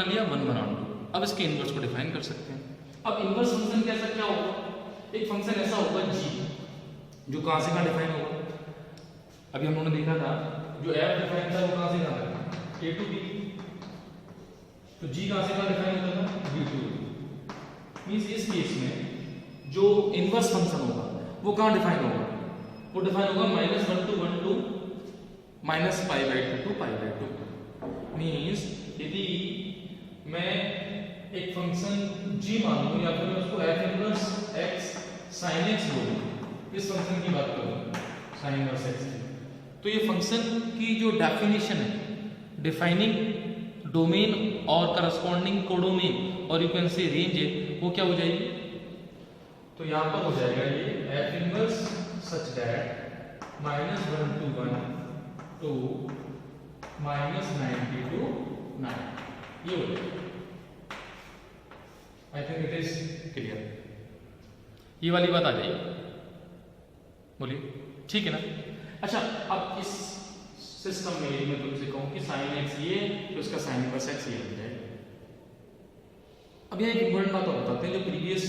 बना लिया 1 बना लो। अब इसके इनवर्स को डिफाइन कर सकते हैं। अब इनवर्स फंक्शन कैसा क्या होगा, एक फंक्शन ऐसा होगा g, जो कहां से कहां डिफाइन होगा। अभी हम लोगों ने देखा था जो f डिफाइन था वो कहां से कहां था, a टू b, तो g कहां से कहां डिफाइन होता था, b टू a। मींस इस केस में जो इनवर्स फंक्शन होगा वो कहां डिफाइन होगा, वो डिफाइन होगा -1 to 1 to -π/2 to π/2। मींस यदि मैं एक फंक्शन g मान लूं या फिर मैं उसको f inverse x sin x बोलूं, इस फंक्शन की बात करूं sin इनवर्स x की, तो ये फंक्शन की जो डेफिनेशन है, डिफाइनिंग डोमेन और करस्पॉन्डिंग कोडोमेन और यू कैन से रेंज है, वो क्या हो जाएगी, तो यहां पर हो जाएगा ये f inverse such that -1 to 1 to -90 to 9, ये हो जाएगा। I think it is clear, ये वाली बात आ जाएगी, बोलिए ठीक है ना। अच्छा, अब इस सिस्टम में मैं तुमसे कहूं कि sin x ये तो उसका sin इनवर्स x ये हो जाएगा। अब यहाँ एक इम्पोर्टेंट बात और बताते हैं, जो प्रीवियस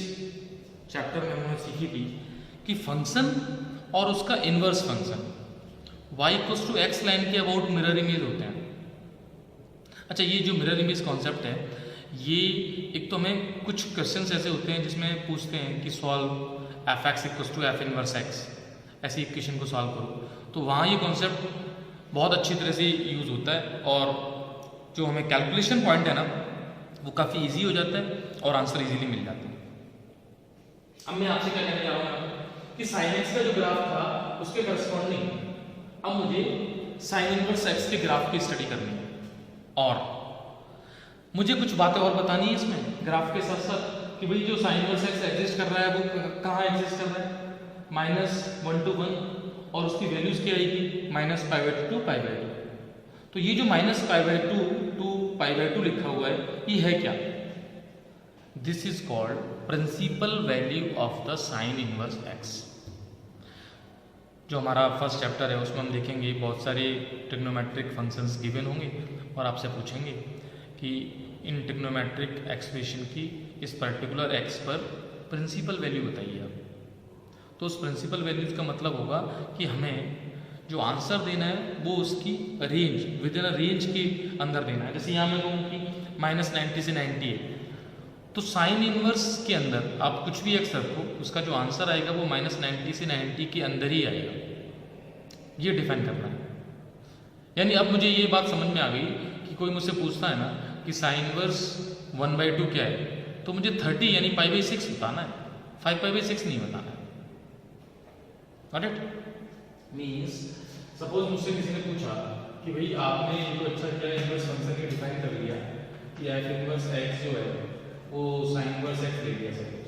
चैप्टर में हमने सीखी थी कि फंक्शन और उसका inverse function y = x line के अबाउट मिरर इमेज होते हैं। अच्छा, ये जो मिरर इमेज कॉन्सेप्ट है, ये एक तो हमें कुछ क्वेश्चंस ऐसे होते हैं जिसमें पूछते हैं कि solve f(x) = f inverse x, ऐसी इक्वेशन को सॉल्व करो, तो वहाँ ये कॉन्सेप्ट बहुत अच्छी तरह से यूज़ होता है और जो हमें कैलकुलेशन पॉइंट है ना वो काफ़ी इजी हो जाता है और आंसर इजीली मिल जाता है। अब मैं आपसे क्या कहने जा रहा हूँ कि sin x का जो ग्राफ था उसके करस्पॉन्डिंग अब मुझे sin इनवर्स x के ग्राफ की स्टडी करनी है और मुझे कुछ बातें और बतानी है इसमें ग्राफ के साथ साथ कि भाई जो sin इनवर्स x एग्जिस्ट कर रहा है वो कहाँ एग्जिस्ट कर रहा है, -1 to 1, और उसकी वैल्यूज क्या आएगी, -π/2 to π/2। तो ये जो -π/2 to π/2 लिखा हुआ है ये है क्या, this is called principal value of the sin inverse x। जो हमारा फर्स्ट चैप्टर है उसमें हम देखेंगे बहुत सारे ट्रिग्नोमेट्रिक फंक्शंस गिवन होंगे और आपसे पूछेंगे कि इन ट्रिग्नोमेट्रिक एक्सप्रेशन की इस पर्टिकुलर x पर प्रिंसिपल वैल्यू बताइए आप। तो उस प्रिंसिपल वैल्यूज का मतलब होगा कि हमें जो आंसर देना है वो उसकी range, with in a range के अंदर देना है। जैसे यहाँ मैं कहूँ कि -90 से 90 है, तो साइन इनवर्स के अंदर आप कुछ भी x रखो, उसका जो आंसर आएगा वो -90 से 90 के अंदर ही आएगा, ये डिफाइन करना है। यानी अब मुझे ये बात समझ में आ गई कि कोई मुझसे पूछता है ना कि साइन इनवर्स 1/2 क्या है, तो मुझे 30 यानी π/6 बताना है, 5π/6 नहीं बताना है। Got it? Means सपोज मुझसे किसी ने पूछा कि भाई आपने ये तो अच्छा क्या इनवर्स फंक्शन के डिफाइन कर लिया कि f इनवर्स x जो है वो sin इनवर्स x ले लिया सपोज,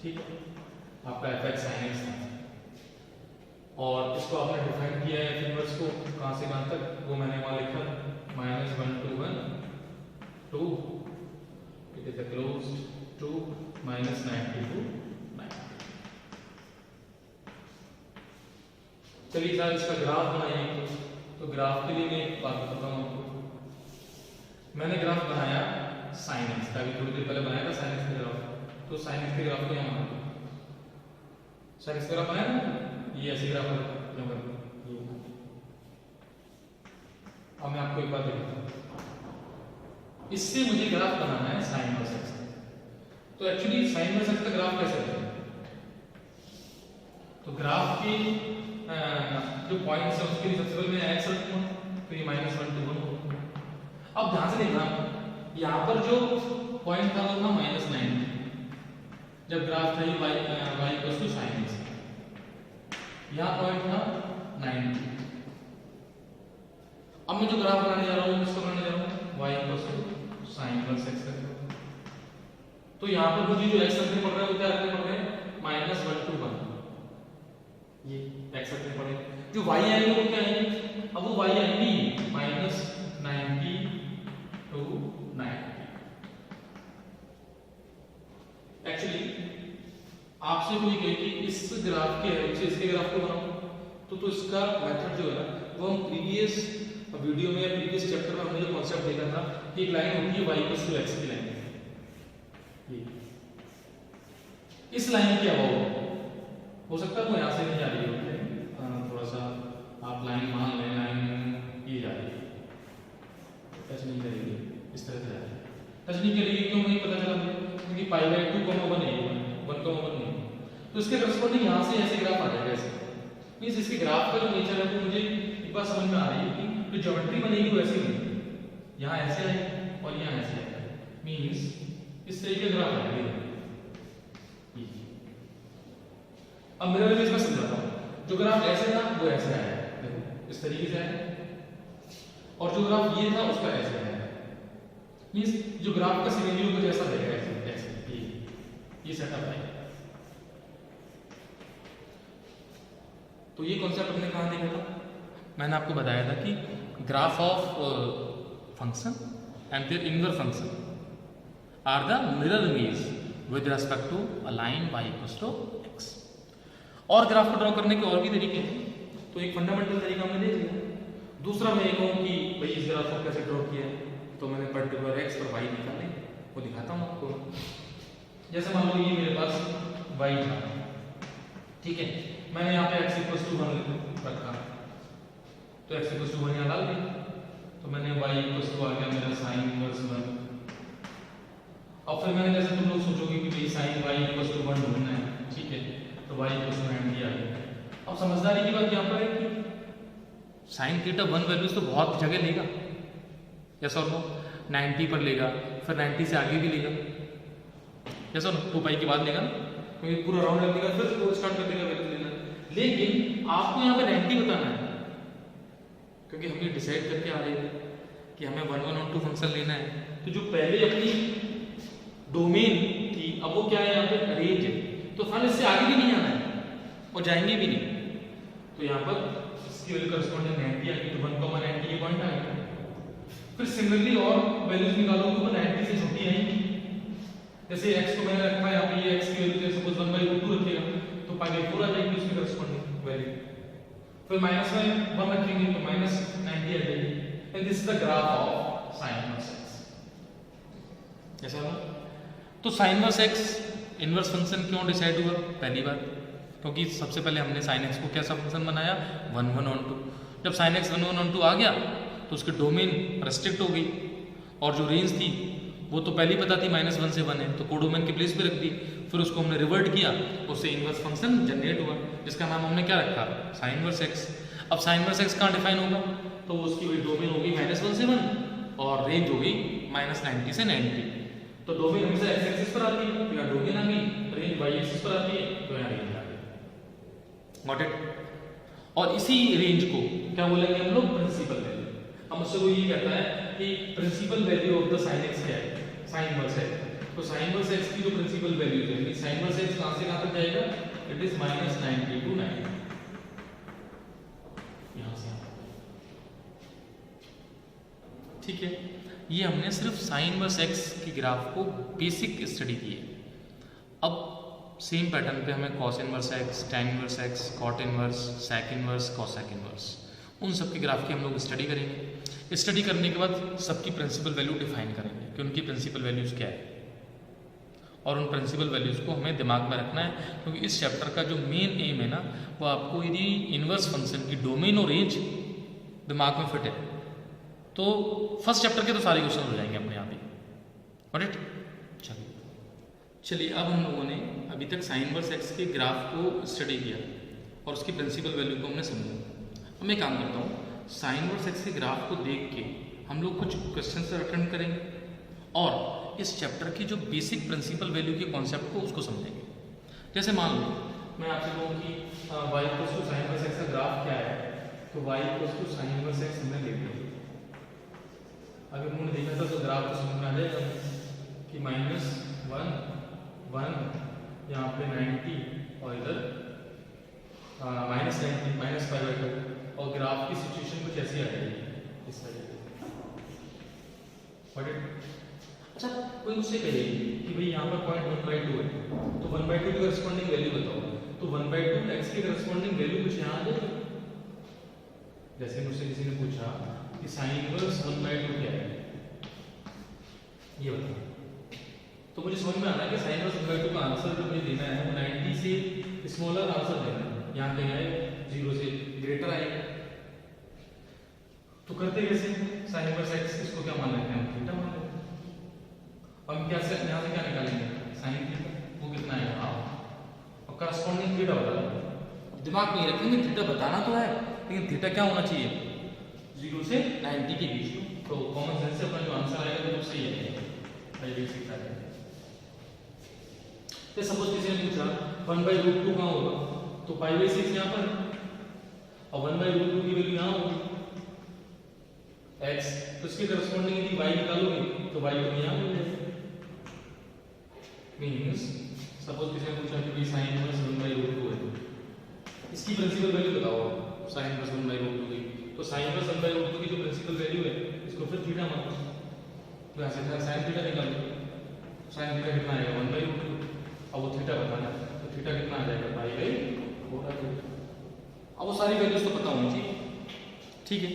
ठीक है, आपका f(x) sin x था और इसको आपने डिफाइन किया है f इनवर्स को कहाँ से कहाँ तक, वो मैंने वहाँ लिखा -1 to 1 to it is closed to -90 to 9। चलिए सर इसका ग्राफ बनाएंगे, तो ग्राफ के लिए मैं एक बात बताता हूँ आपको। मैंने ग्राफ बनाया sin x का, अभी थोड़ी देर पहले बनाया था sin x का ग्राफ, तो sin x के ग्राफ को यहाँ बनाया, sin x का ग्राफ बनाया ना, ये ऐसे ग्राफ है। अब मैं आपको एक बात दिखाता हूँ, इससे मुझे ग्राफ बनाना है sin इनवर्स x। तो एक्चुअली sin इनवर्स x का ग्राफ कैसे बनाए, तो ग्राफ की जो पॉइंट्स है उसके लिए सबसे पहले मैं x रखूंगा, तो ये -1 to 1 होगा। अब ध्यान से देखना, यहाँ पर जो पॉइंट था वो था -90, जब ग्राफ था y = sin x, यहाँ पॉइंट था 90। अब मैं जो ग्राफ बनाने जा रहा हूँ किसको बनाने जा रहा हूँ, y = sin इनवर्स x। तो यहाँ पर मुझे जो x रखने पड़ रहा है वो क्या रखने पड़ रहे हैं, -1 to 1, ये x रखने पड़े। जो y आएंगे वो क्या आएंगे, अब वो y आएंगे -90 to 90। एक्चुअली आपसे कोई कहे कि इस ग्राफ के हेल्प से इसके ग्राफ को बनाओ, तो इसका मेथड जो है ना वो हम प्रीवियस वीडियो में या प्रीवियस चैप्टर में हमने जो कॉन्सेप्ट देखा था एक लाइन होती है y = x की लाइन, ये इस लाइन के अबाउट हो सकता है तो यहाँ से नहीं जा रही है, थोड़ा सा आप लाइन मान लें, लाइन ये जा रही है, टच नहीं करेगी, इस तरह से जा रही है, टच नहीं करेगी क्यों नहीं पता चला मुझे, क्योंकि पाई बाय 2 1 नहीं, 1 नहीं, तो इसके करस्पॉन्डिंग यहाँ से ऐसे ग्राफ आ जाएगा, ऐसे मीन्स इसके ग्राफ का जो नेचर है वो मुझे एक बार समझ में आ रही है कि जो ज्योमेट्री बनेगी वो ऐसी बनेगी, यहाँ ऐसे आएगी और यहाँ ऐसे आएगा, मीन्स इस तरीके का ग्राफ आएगा। अब मेरा भी इसमें समझाता हूँ, जो ग्राफ ऐसे था वो ऐसे आया, देखो इस तरीके से आया, और जो ग्राफ ये था उसका ऐसे आया, मीन्स जो ग्राफ का सिनेरियो कुछ ऐसा रहेगा, ऐसे ऐसे ये सेटअप है। तो ये कॉन्सेप्ट हमने कहाँ देखा था? मैंने आपको बताया था कि graph of function and their inverse function are the mirror image with respect to a line y = x। और ग्राफ को ड्रॉ करने के और भी तरीके हैं, तो एक फंडामेंटल तरीका हमने देख लिया। दूसरा मैं ये कहूँ कि भाई इस ग्राफ को कैसे ड्रॉ किया है, तो मैंने पर्टिकुलर x पर y निकाले, वो दिखाता हूँ आपको। जैसे मान लो ये मेरे पास y था, ठीक है, मैंने यहाँ पे x = 1 रखा, तो x = 1 यहाँ डाल दिया, तो मैंने y = आ गया मेरा sin इनवर्स 1। अब फिर मैंने जैसे तुम लोग सोचोगे कि भाई sin y = 1 ढूंढना है, ठीक है, तो y = 90 आ गया। अब समझदारी की बात यहाँ पर है कि sin θ 1 वैल्यूज तो बहुत जगह लेगा, यस और नो, 90 पर लेगा, फिर 90 से आगे भी लेगा, यस और नो, 2π के बाद लेगा ना, क्योंकि पूरा राउंड लगेगा फिर वो स्टार्ट कर देगा वैल्यू लेना। लेकिन आपको यहाँ पे 90 बताना है, क्योंकि हम ये डिसाइड करके आ रहे हैं कि हमें 1 1 और 2 फंक्शन लेना है, तो जो पहले अपनी डोमेन थी अब वो क्या है यहाँ पे रेंज है, तो फिर इससे आगे भी नहीं आना है और जाएंगे भी नहीं, तो यहाँ पर इसकी वैल्यू करस्पॉन्डिंग 90 आ गई, तो 1,90 ये पॉइंट आएगा। फिर सिमिलरली और वैल्यूज निकालोगे तो 90 से छोटी आएंगी, जैसे x को मैंने रखा है यहाँ पे, ये x की वैल्यू जैसे सपोज 1/2 रखिएगा तो π/4 आ जाएगी उसकी करस्पॉन्डिंग वैल्यू, फिर माइनस में 1 रखेंगे तो -90 आ जाएगी, and this is the graph of sin inverse x। ऐसा ना, तो sin inverse x inverse function क्यों डिसाइड हुआ? पहली बात क्योंकि सबसे पहले हमने sin x को कैसा फंक्शन बनाया, 1 1 on 2। जब sin x 1 1 on 2 आ गया तो उसकी डोमेन रेस्ट्रिक्ट हो गई, और जो रेंज थी वो तो पहले ही पता थी -1 से 1 है, तो कोडोमेन के प्लेस पे रख दी, फिर उसको हमने रिवर्ट किया, उससे इनवर्स फंक्शन जनरेट हुआ, जिसका नाम हमने क्या रखा, sin इनवर्स x। अब sin इनवर्स x कहाँ डिफाइन होगा, तो उसकी वही डोमेन होगी -1 से 1 और रेंज होगी -90 से 90। तो डोमेन हमेशा x एक्सिस पर आती है, तो यहाँ डोमेन आ गई, रेंज y एक्सिस पर आती है, तो यहाँ रेंज आ गई। Got it? और इसी रेंज को क्या बोलेंगे हम लोग, प्रिंसिपल वैल्यू। अब मुझसे कोई ये कहता है कि principal value of the sin x क्या है, sin इनवर्स x, तो sin इनवर्स x की जो प्रिंसिपल वैल्यू है, sin इनवर्स x कहां से कहां तक जाएगा, इट इज -90 to 90, यहां से, ठीक है। ये हमने सिर्फ sin इनवर्स x की ग्राफ को बेसिक स्टडी की है। अब सेम पैटर्न पे हमें cos inverse x, tan inverse x, cot inverse, sec inverse, cosec inverse, उन सब की ग्राफ की हम लोग स्टडी करेंगे। स्टडी करने के बाद सबकी प्रिंसिपल वैल्यू डिफाइन करेंगे कि उनकी प्रिंसिपल वैल्यूज क्या है, और उन प्रिंसिपल वैल्यूज को हमें दिमाग में रखना है, क्योंकि इस चैप्टर का जो मेन एम है ना, वो आपको यदि इनवर्स फंक्शन की डोमेन और रेंज दिमाग में फिट है तो फर्स्ट चैप्टर के तो सारे क्वेश्चन हो जाएंगे अपने आप ही। ऑलराइट, चलिए अब हम लोगों ने अभी तक sin इनवर्स x के ग्राफ को स्टडी किया और उसकी प्रिंसिपल वैल्यू को हमने समझा। अब मैं काम करता हूँ, sin इनवर्स x के ग्राफ को देख के हम लोग कुछ क्वेश्चन अटेंड करेंगे और इस चैप्टर की जो बेसिक प्रिंसिपल वैल्यू के कॉन्सेप्ट को उसको समझेंगे। जैसे मान लो मैं आपसे कहूँ कि y = sin इनवर्स x का ग्राफ क्या है, तो y = sin इनवर्स x हमने देख लिया। अगर हमने देखा था तो ग्राफ को समझ में आ जाएगा कि -1 1 यहाँ पे 90 और इधर -90 -π/2, और ग्राफ की सिचुएशन कुछ ऐसी आ जाएगी इस तरह से। अच्छा, कोई मुझसे कहेगी कि भाई यहाँ पर पॉइंट 1/2 है, तो 1/2 की करस्पॉन्डिंग वैल्यू बताओ, तो 1/2 x की करस्पॉन्डिंग वैल्यू कुछ यहाँ आ जाएगी। जैसे मुझसे किसी ने पूछा कि sin इनवर्स 1/2 क्या है, ये बताओ। तो मुझे समझ में आना है कि साइन इनवर्स 1/2 का आंसर जो मुझे देना है वो 90 से स्मॉलर आंसर देना है, यहाँ कहीं आए 0 से ग्रेटर आएगा। तो करते कैसे, साइन इनवर्स x इसको क्या मान लेते हैं, हम थीटा मान लेते हैं। हम क्या से यहाँ से क्या निकालेंगे, साइन थीटा, वो कितना आएगा हाफ, और करस्पॉन्डिंग थीटा बता दो। दिमाग में रखेंगे थीटा बताना तो है, लेकिन थीटा क्या होना चाहिए, 0 से 90 के बीच में। तो कॉमन सेंस से अपना जो आंसर आएगा वो सही है, बेसिक है। तो सपोज किसी ने पूछा 1/√2 कहाँ होगा, तो π/6 यहाँ पर, और 1/√2 की वैल्यू यहाँ होगी x, तो इसके करस्पॉन्डिंग यदि y निकालोगे तो y को यहाँ मिल जाएगा। मींस सपोज किसी ने पूछा कि sin इनवर्स 1/√2 है, इसकी प्रिंसिपल वैल्यू बताओ sin इनवर्स 1/√2 की। तो sin इनवर्स 1/√2 की जो प्रिंसिपल वैल्यू है इसको फिर थीटा मानो, तो ऐसे sin थीटा निकालो, sin थीटा कितना आएगा 1/√2, अब वो थीटा बताना है, तो थीटा कितना आ जाएगा π/4 आ जाएगा। अब वो सारी वैल्यूज तो पता होनी चाहिए, ठीक है।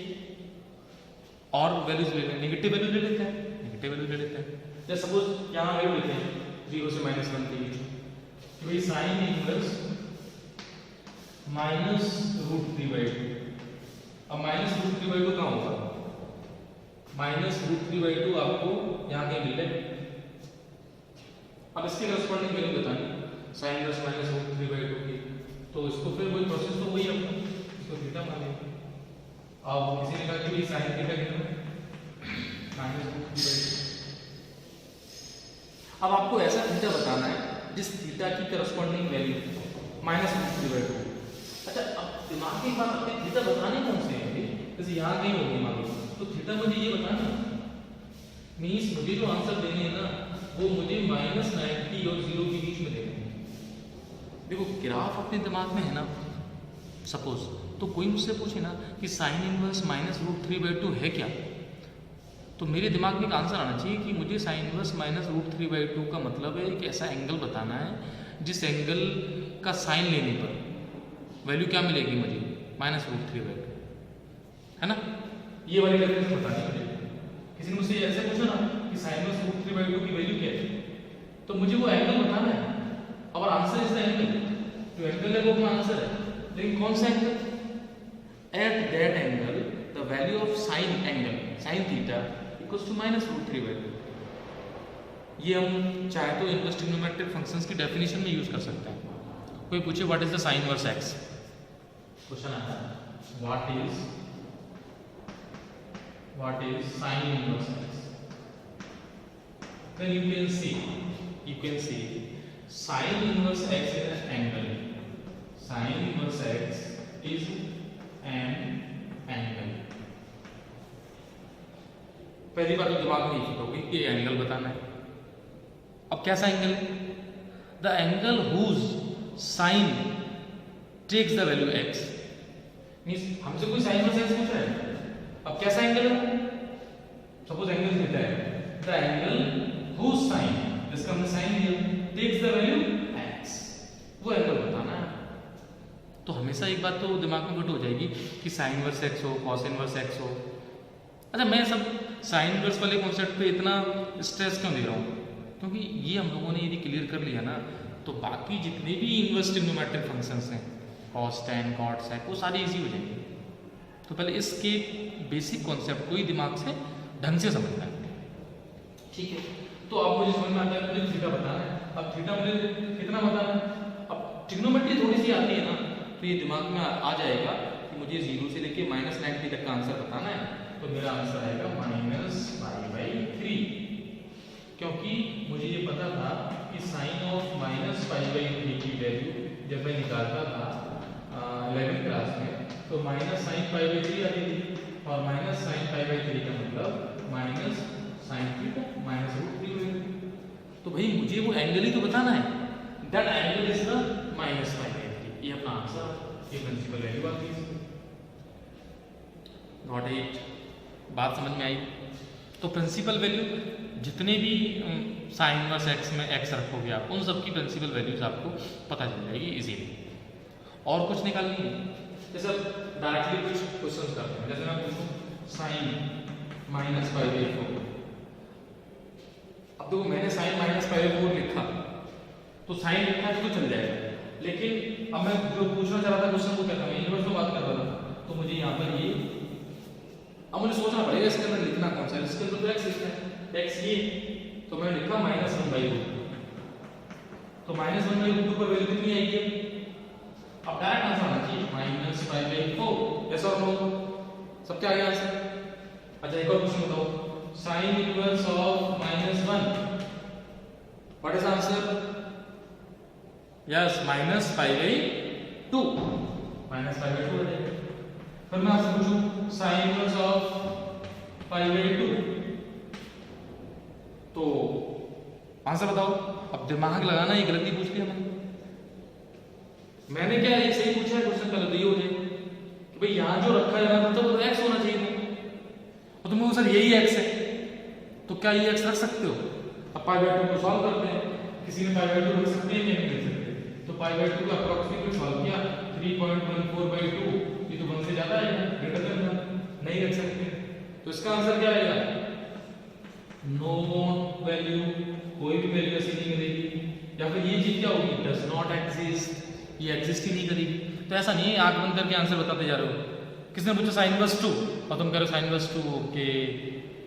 और वैल्यूज ले लें, नेगेटिव वैल्यू ले लेते हैं, नेगेटिव वैल्यू ले लेते हैं। जैसे सपोज यहाँ वैल्यू लेते हैं 0 से -1 के बीच, तो ये साइन इनवर्स -√3/2। अब -√3/2 कहाँ होगा, -√3/2 आपको यहाँ कहीं मिल जाए। अब इसके करस्पॉन्डिंग वैल्यू बतानी, साइन इनवर्स -√3/2 की, तो इसको फिर वही प्रोसेस तो वही अपना, इसको थीटा मान लेंगे। अब किसी ने कहा कि भाई साइन थीटा कितना, -√3/2। अब आपको ऐसा थीटा बताना है जिस थीटा की करस्पॉन्डिंग वैल्यू -√3/2। अच्छा, अब दिमाग की बात अपने थीटा बताने कौन से हैं, जैसे यहाँ कहीं होगी मान लो, तो थीटा मुझे ये बताना मीन्स मुझे जो आंसर देने हैं ना वो मुझे -90 और 0 के बीच में देने हैं। देखो ग्राफ अपने दिमाग में है ना, सपोज तो कोई मुझसे पूछे ना कि साइन इनवर्स -√3/2 है क्या, तो मेरे दिमाग में एक आंसर आना चाहिए कि मुझे साइन इनवर्स -√3/2 का मतलब है एक ऐसा एंगल बताना है जिस एंगल का साइन लेने पर वैल्यू क्या मिलेगी मुझे, -√3/2, है ना। ये वाली कैलकुलेशन बतानी मुझे। किसी ने मुझसे ऐसे पूछा ना कि साइन इनवर्स √3/2 की वैल्यू क्या है, तो मुझे वो एंगल बताना है। और आंसर इज द एंगल, जो एंगल है वो अपना आंसर है, लेकिन कौन सा angle, at that angle the value of sine angle sine theta equals to -√3/2। ये हम चाहे तो इनवर्स ट्रिग्नोमेट्रिक फंक्शंस की डेफिनेशन में यूज कर सकते हैं। कोई पूछे what is the sine inverse x, question आता है what is sine inverse x, then you can see sin inverse x is an angle, sin inverse x is an angle। पहली बात तो दिमाग में ये होगी कि एंगल बताना है। अब कैसा एंगल है, the angle whose sine takes the value x, means हमसे कोई साइन इनवर्स x पूछ रहा है। अब कैसा एंगल है, सपोज एंगल थीटा है, द एंगल हुज साइन, जिसका हमने साइन लिया, टेक्स द वैल्यू x, वो एंगल बताना है। तो हमेशा एक बात तो दिमाग में फिट हो जाएगी कि साइन इनवर्स x हो, कॉस इनवर्स x हो। अच्छा, मैं सब साइन इनवर्स वाले कॉन्सेप्ट पे इतना स्ट्रेस क्यों दे रहा हूँ, क्योंकि ये हम लोगों ने यदि क्लियर कर लिया ना तो बाकी जितने भी इनवर्स ट्रिग्नोमेट्रिक फंक्शंस हैं, कॉस, टैन, कॉट, सेक, वो सारे इजी हो जाएंगे। तो पहले इसके बेसिक कॉन्सेप्ट को ही दिमाग से ढंग से समझना है, ठीक है। तो अब मुझे समझ में आता है मुझे थीटा बताना है। अब थीटा मुझे कितना बताना है, अब ट्रिग्नोमेट्री थोड़ी सी आती है ना तो ये दिमाग में आ जाएगा कि मुझे 0 से लेके -90 तक का आंसर बताना है। तो मेरा आंसर आएगा -π/3, क्योंकि मुझे ये पता था कि साइन ऑफ -π/3 की वैल्यू जब मैं निकालता था 11th क्लास में तो -sin π/3 आती थी, और -sin π/3 का मतलब -sin थीटा -√3/2। तो भाई मुझे वो एंगल ही तो बताना है, दैट एंगल इज द -π/3। ये अपना आंसर, ये प्रिंसिपल वैल्यू आती है। गॉट इट, बात समझ में आई। तो प्रिंसिपल वैल्यू जितने भी साइन इनवर्स x में x रखोगे आप, उन सब की प्रिंसिपल वैल्यूज आपको पता चल जाएगी इजीली। और कुछ निकालनी है, जैसे डायरेक्टली कुछ क्वेश्चन करते हैं, जैसे मैं पूछूं साइन -π/4, देखो मैंने साइन माइनस पाई/4 लिखा, तो साइन लिखा है तो चल जाएगा, लेकिन अब मैं जो पूछना चाह रहा था क्वेश्चन वो क्या था, मैं इनवर्स में बात कर रहा था, तो मुझे यहाँ पर ये अब मुझे सोचना पड़ेगा इसके अंदर लिखना कौन सा है। इसके अंदर तो एक्स लिखना है, एक्स ये, तो मैंने लिखा -1/2, तो -1/2 पर वैल्यू कितनी आएगी, अब डायरेक्ट आंसर आना चाहिए -5/4, यस और नो, सबके आगे आंसर। अच्छा एक और क्वेश्चन बताओ, sine inverse of -1, what is answer, yes -5/2, -5/2 हो जाएगा। फिर मैं आपसे पूछूं साइन इनवर्स ऑफ 5/2, तो आंसर बताओ। अब दिमाग लगाना, ये गलती पूछ लिया मैंने क्या ये सही पूछा है क्वेश्चन, पहले तो ये हो जाए कि भाई यहाँ जो रखा है ना तो एक्स होना चाहिए था, और तुम सर यही एक्स है, तो क्या ये एक्स रख सकते हो। अब π/2 को सॉल्व करते हैं, किसी ने π/2 रख सकते हैं या नहीं रख सकते, तो π/2 का अप्रोक्सीमेट सॉल्व किया 3.14/2, ये तो 1 से ज्यादा है, ग्रेटर देन 1, नहीं रख सकते, तो इसका आंसर क्या आएगा, नो वैल्यू, कोई भी वैल्यू ऐसी नहीं मिलेगी, या फिर ये चीज क्या होगी, डज नॉट एग्जिस्ट, ये एग्जिस्ट ही नहीं करेगी। तो ऐसा नहीं है आंख बंद करके आंसर बताते जा रहे हो। किसने पूछा साइन इनवर्स 2 और तुम कह रहे हो साइन इनवर्स 2, ओके,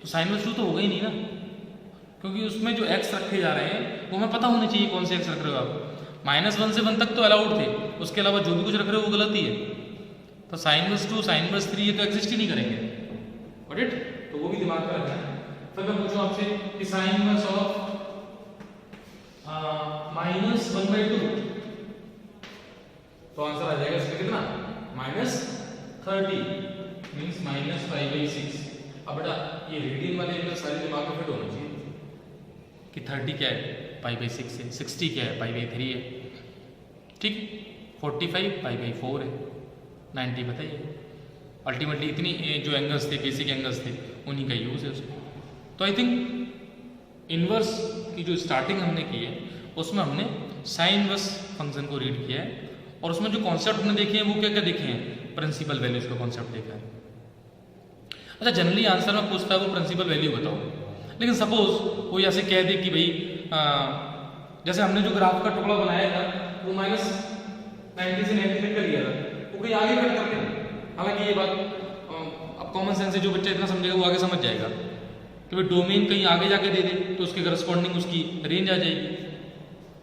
तो साइन इनवर्स 2 तो होगा ही नहीं ना, क्योंकि उसमें जो एक्स रखे जा रहे हैं वो हमें पता होनी चाहिए कौन से एक्स रख रहे हो आप। -1 से 1 तक तो अलाउड थे, उसके अलावा जो भी कुछ रख रहे हो वो गलत ही है। तो साइन इनवर्स 2, साइन इनवर्स 3 ये तो एग्जिस्ट ही नहीं करेंगे, गॉट इट, तो वो भी दिमाग में रखना है। फिर मैं पूछूं आपसे कि साइन इनवर्स ऑफ -1/2, तो आंसर आ जाएगा इसका कितना, -30, मींस -5/6। अब बेटा ये रेडियन वाले एंगल सारे दिमाग में फिट होना चाहिए कि 30 क्या है π/6 है, 60 क्या है π/3 है, ठीक, 45 π/4 है, 90 बताइए। अल्टीमेटली इतनी जो एंगल्स थे, बेसिक एंगल्स थे, उन्हीं का यूज है उसमें। तो आई थिंक इनवर्स की जो स्टार्टिंग हमने की है उसमें हमने साइन इनवर्स फंक्शन को रीड किया है, और उसमें जो कॉन्सेप्ट हमने देखे हैं वो क्या क्या देखे हैं, प्रिंसिपल वैल्यूज का कॉन्सेप्ट देखा है। अच्छा जनरली आंसर में पूछता है वो प्रिंसिपल वैल्यू बताओ, लेकिन सपोज कोई ऐसे कह दे कि भाई जैसे हमने जो ग्राफ का टुकड़ा बनाया था वो -90 से 90 तक कर लिया था, वो कोई आगे कट करके, हालांकि ये बात अब कॉमन सेंस से जो बच्चा इतना समझेगा वो आगे समझ जाएगा कि भाई डोमेन कहीं आगे जाके दे दे तो उसके करस्पॉन्डिंग उसकी रेंज आ जाएगी,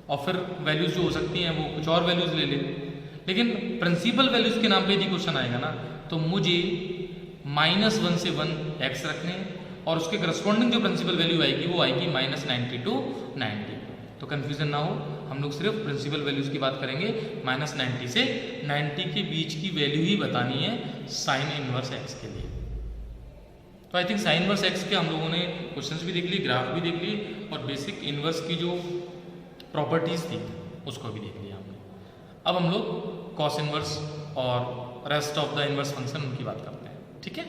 और फिर वैल्यूज जो हो सकती हैं वो कुछ और वैल्यूज ले ले। लेकिन प्रिंसिपल वैल्यूज के नाम पे यदि क्वेश्चन आएगा ना, तो मुझे -1 से 1 एक्स रखने हैं, और उसके करस्पॉन्डिंग जो प्रिंसिपल वैल्यू आएगी वो आएगी -90 to 90। तो कंफ्यूजन ना हो, हम लोग सिर्फ प्रिंसिपल वैल्यूज की बात करेंगे, -90 से 90 के बीच की वैल्यू ही बतानी है साइन इनवर्स एक्स के लिए। तो I think sine inverse x के हम लोगों ने क्वेश्चंस भी देख लिए, ग्राफ भी देख लिए, और बेसिक इनवर्स की जो प्रॉपर्टीज थी उसको भी देख लिया हमने। अब हम लोग कॉस इनवर्स और rest of the inverse function उनकी बात करते हैं, ठीक है।